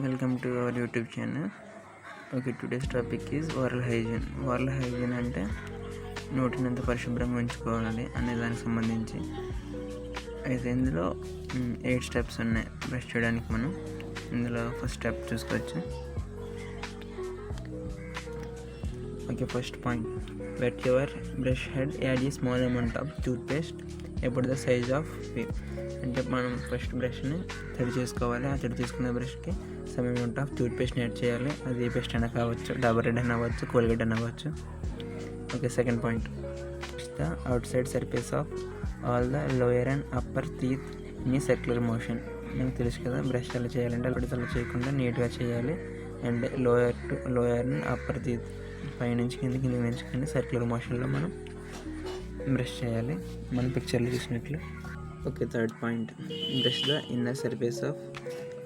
Welcome to our YouTube channel. Okay, today's topic is oral hygiene. Oral hygiene అంటే నోటిని ఎంత పరిశుభ్రంగా ఉంచుకోవాలి అనే దానికి సంబంధించి. అయితే ఇందులో 8 స్టెప్స్ ఉన్నాయి బ్రష్ చేయడానికి. మనం ఇందులో ఫస్ట్ స్టెప్ చూసుకోవచ్చు. Okay, first point, wet your brush head, add a small amount of toothpaste about the size of feet. అంటే మనం ఫస్ట్ బ్రష్ని తడి చేసుకోవాలి. ఆ తడి చేసుకున్న బ్రష్కి సమ్ అమౌంట్ ఆఫ్ టూత్పేస్ట్ని యాడ్ చేయాలి. అది ఏ పేస్ట్ అయినా కావచ్చు, డాబర్ రెడ్ అయినా అవ్వచ్చు, కోల్గేట్ అయినా అవ్వచ్చు. Okay, second point, the out side surface of all the lower and upper teeth in circular motion. మీకు తెలుసు కదా, బ్రష్ ఎలా చేయాలంటే అలా చేయకుండా నీట్గా చేయాలి. And lower and upper teeth పైనుంచి కింద నుంచి కింద సర్క్యులర్ మోషన్లో మనం బ్రష్ చేయాలి, మనం పిక్చర్లో చూసినట్లు. Okay, third point, brush the inner surface of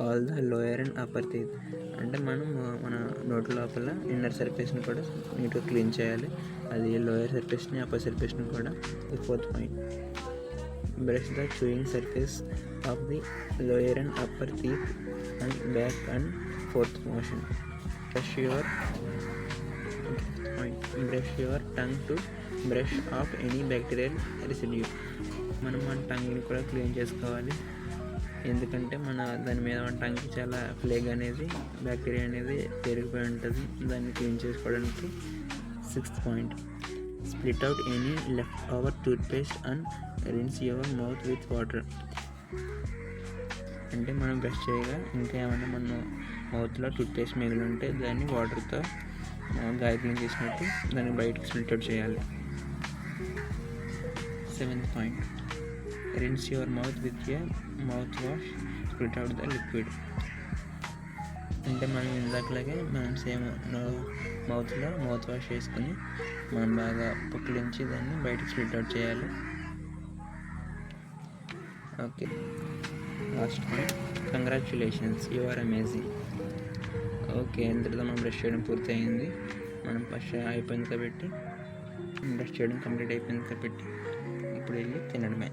all the lower and upper teeth. అంటే మనం మన నోటి లోపల ఇన్నర్ సర్ఫేస్ని కూడా నీట్గా క్లీన్ చేయాలి, అది లోయర్ సర్ఫేస్ని అప్పర్ సర్ఫేస్ని కూడా. Fourth point, brush the chewing surface of the lower and upper teeth and back and fourth motion. Brush your tongue to brush of any bacterial residue. మనం మన టంగ్ని కూడా క్లీన్ చేసుకోవాలి, ఎందుకంటే దాని మీద మన టంగ్కి చాలా ప్లేగ్ అనేది, బ్యాక్టీరియా అనేది పెరిగిపోయి ఉంటుంది. దాన్ని క్లీన్ చేసుకోవడానికి. Sixth point, split out any left over toothpaste and rinse your mouth with water. అంటే మనం బ్రష్ చేయగా ఇంకా ఏమైనా మన మౌత్లో టూత్పేస్ట్ మిగిలి ఉంటే దాన్ని వాటర్తో గార్గిలింగ్ చేసినట్టు దాన్ని బయటకు స్ప్లిట్ అవుట్ చేయాలి. Seventh point, rinse your mouth with a mouth wash, split out the liquid. అంటే మనం ఇందాకలాగే మనం సేమ్ మౌత్లో మౌత్ వాష్ చేసుకుని మనం బాగా పుక్కిలించి దాన్ని బయటకు స్ప్లిట్ అవుట్ చేయాలి. Okay, last point, congratulations, you are amazing. Okay, ఇంతటితో మనం బ్రష్ చేయడం పూర్తి అయింది. మనం ఫస్ట్ అయిపోయింది కాబట్టి, బ్రష్ చేయడం కంప్లీట్ అయిపోయింది కాబట్టి ఇప్పుడు వెళ్ళి తినడమే.